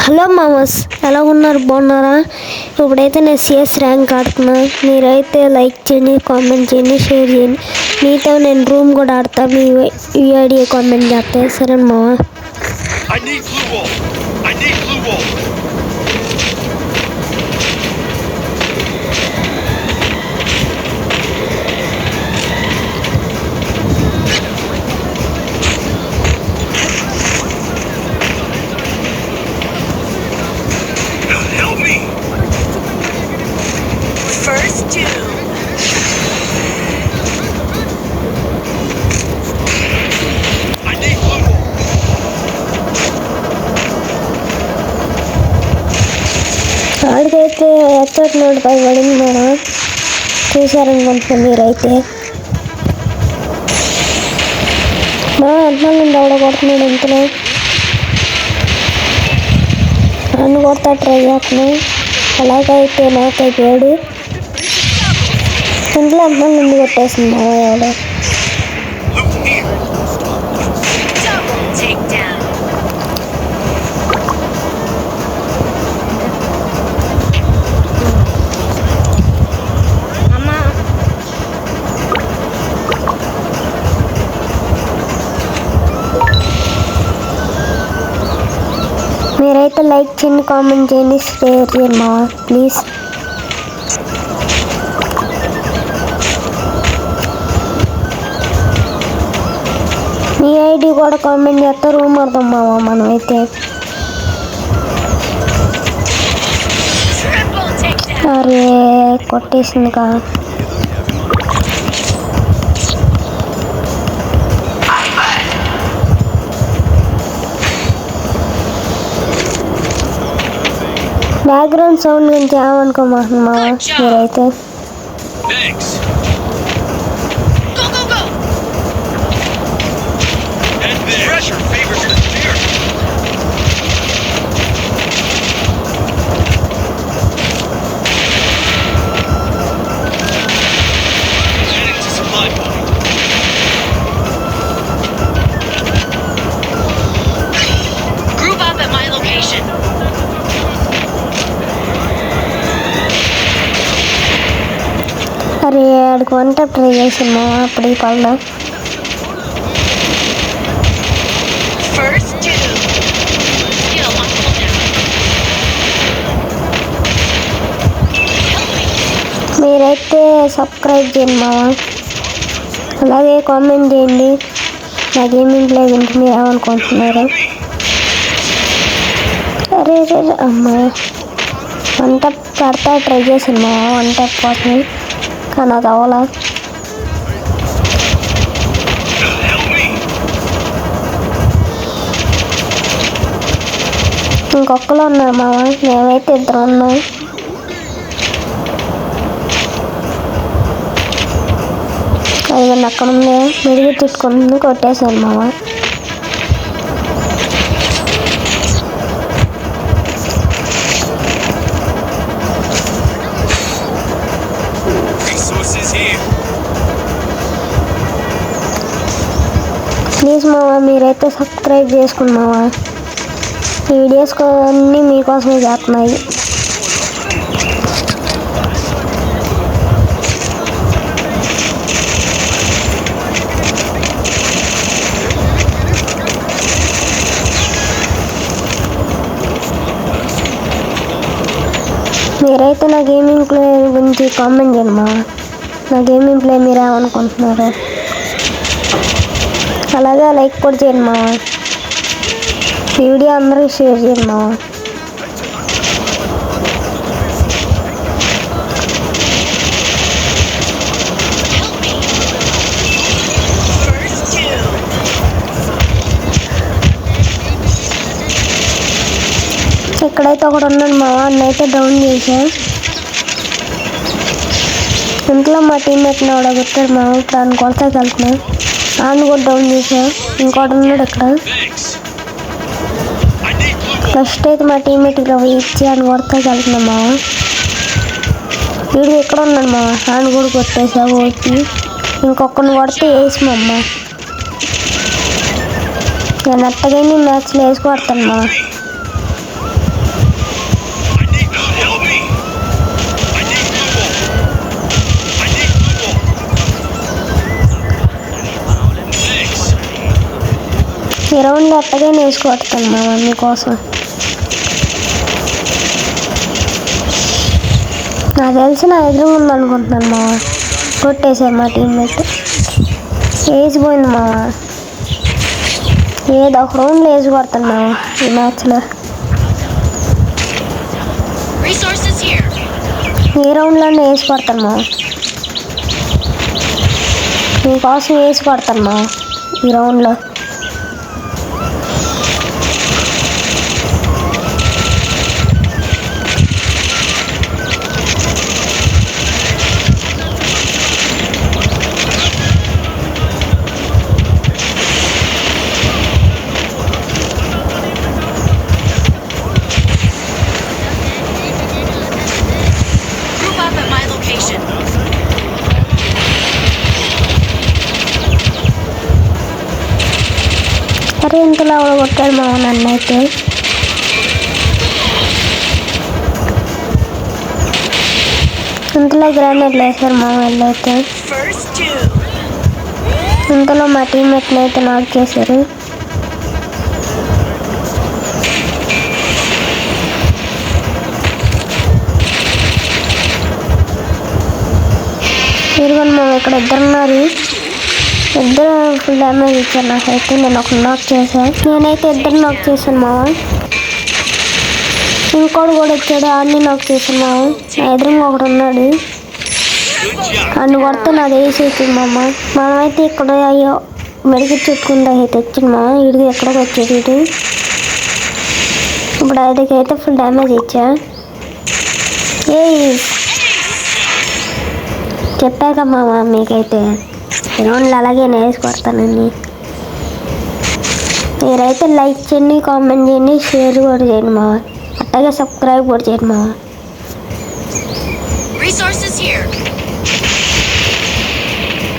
Hello మామస్, ఎలా ఉన్నారు? బాగున్నారా? ఇప్పుడైతే నేను సిఎస్ ర్యాంక్ ఆడుతున్నా. మీరైతే లైక్ చేయండి, కామెంట్ చేయండి, షేర్ చేయండి. మీతో నేను రూమ్ కూడా ఆడతా. మీ ఐడియా కామెంట్ చేస్తే సరే మామ. ఆడికైతే హెడ్సెట్ నోటిపై పడింది మేడం, చూసారనుకుంటున్నాను మీరైతే. మా అర్థం నుండి ఎవడ కొడుతున్నాడు ఇంతలో, నన్ను కొడతా ట్రై చేస్తున్నాను. అలాగైతే నాకైపోయాడు. ఇంట్లో అర్థం నుండి కొట్టేసింది మా ఎవడో. మీరైతే లైక్ చేయండి, కామెంట్ చేయండి, షేర్ చేయండి మా ప్లీజ్. మీ ఐడి కూడా కామెంట్ చేస్తే రూమ్ అర్థం మావా మనమైతే. అరే కొట్టేసింది కా. బ్యాక్గ్రౌండ్ సౌండ్ గురించి ఏమనుకోమాకండి మీరైతే. అరే ఆడికి వంట ట్రై చేసాము అప్పుడు ఈ పళ్ళు. మీరైతే సబ్స్క్రైబ్ చేయండి మావా, అలాగే కామెంట్ చేయండి. నాకేమేమి ప్లే గురించి మీరు ఏమనుకుంటున్నారు? అరే అమ్మా వంట పడతా ట్రై చేసాను మావా, వంట పోతుంది కానీ అది అవ్వాలా. ఇంకొకరు ఉన్నారు మామ, మేమైతే ఇద్దరు ఉన్నాం. అది అక్కడ ఉంది, మెరుగు తీసుకుంటుంది, కొట్టేశాను మామ. ప్లీజ్ మావా మీరైతే సబ్స్క్రైబ్ చేసుకున్నావా, వీడియోస్ అన్నీ మీకోసమే చేస్తున్నాయి. మీరైతే నా గేమింగ్ ప్లే గురించి కామెంట్ చేయండి మా. నా గేమింగ్ ప్లే మీరేమనుకుంటున్నారు? అలాగే లైక్ కూడా చేయండి మా, వీడియో అందరికీ షేర్ చేయండి మా. ఇక్కడైతే ఒకడు ఉన్నాడు మా, అన్నైతే డౌన్ చేసా. ఇంట్లో మా టీమ్మేట్ని కూడా కొట్టాడు మా, ఇప్పుడు ఆయన కొడతాకి వెళ్తున్నా. ఆయన కూడా డౌన్ చేసా. ఇంకోటి ఉన్నాడు ఇక్కడ. ఫస్ట్ అయితే మా టీమ్మేట్కి ఇచ్చి ఆయన కొడతాకి వెళ్తున్నా మా. వీడు ఎక్కడ ఉన్నాడు మా, ఆయన కూడా కొట్టేసా వచ్చి. ఇంకొకరిని కొడితే వేసి మా అమ్మ. నేను అట్టగానే మ్యాచ్లో వేసి కొడతాను మా. ఈ రౌండ్ ఎట్టగా వేసుకొడతాను మా మమ్మీ కోసం. నాకు తెలిసి నా ఎదురు ఉందనుకుంటున్నాను మా కొట్టేశారు మా టీమ్మేట్. వేసిపోయింది మా ఏదో ఒక రౌండ్లో వేసి కొడతాను మా ఈ మ్యాచ్లో. ఏ రౌండ్లోనే వేసి కొడతాను మా మీకోసం వేసి కొడతాను మా ఈ రౌండ్లో. అరే ఇంతలో కొట్టాడు మా నన్ను అయితే. ఇంతలో గ్రానైట్లు వేసారు మా వాళ్ళు అయితే. ఇంతలో మా టీమ్మేట్ని అయితే నాక్ చేశారు. ఇదిగోండి మేము ఇక్కడ ఇద్దరున్నారు. ఇద్దరు ఫుల్ డ్యామేజ్ ఇచ్చారు నాకైతే. నేను ఒక నాక్ చేశాను. నేనైతే ఇద్దరు నాక్ చేశాను మావ. ఇంకోటి కూడా వచ్చాడు, అన్ని నాక్ చేశాను మావ. నా ఎదురుగా ఒకడు ఉన్నాడు, అన్ని కొడితే నాది వేసి వచ్చింది మామ. మనమైతే ఇక్కడ అయ్యో మెడికెట్ చెప్పుకుంటే అయితే వచ్చింది మా ఇడికి ఎక్కడికి వచ్చేది ఇటు. ఇప్పుడు అదికైతే ఫుల్ డ్యామేజ్ ఇచ్చా. ఏ చెప్పాక మామ మీకైతే రౌండ్లు అలాగే వేసి కొడతానండి. మీరైతే లైక్ చేయండి, కామెంట్ చేయండి, షేర్ కూడా చేయండి మావ. అట్లాగే సబ్స్క్రైబ్ కూడా చేయండి మావ.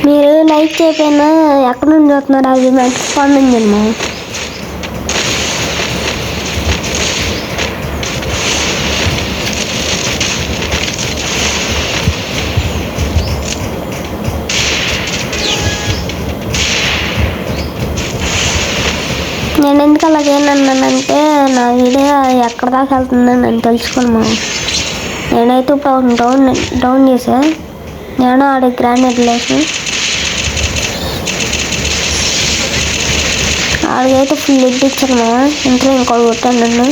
మీరు లైక్ చేయకపోయినా ఎక్కడ నుండి చూస్తున్నారు అది నాకు కామెంట్ చేయండి మావ. నేను ఎందుకు అలాగేనన్నానంటే నా వీడియో ఎక్కడ దాకా వెళ్తుందని నేను తెలుసుకోను మా. నేనైతే ఇప్పుడు డౌన్ చేసా. నేను ఆడే గ్రానైట్ లేసి ఆడికైతే ఫుల్ ఎడ్ ఇచ్చాను మా. ఇంట్లో ఇంకోటి కొట్టాను నన్ను.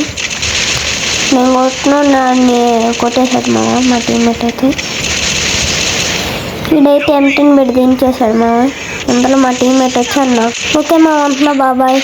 నేను కొట్టిన నాన్ని కొట్టేశాడు మా టీమ్మేట్ అయితే. వీడైతే M10 పెట్టి దించేశాడు మా. ఇందులో మా టీమ్మేట్ వచ్చి అన్నా ఓకే మా ఉంటున్నా బాబాయ్.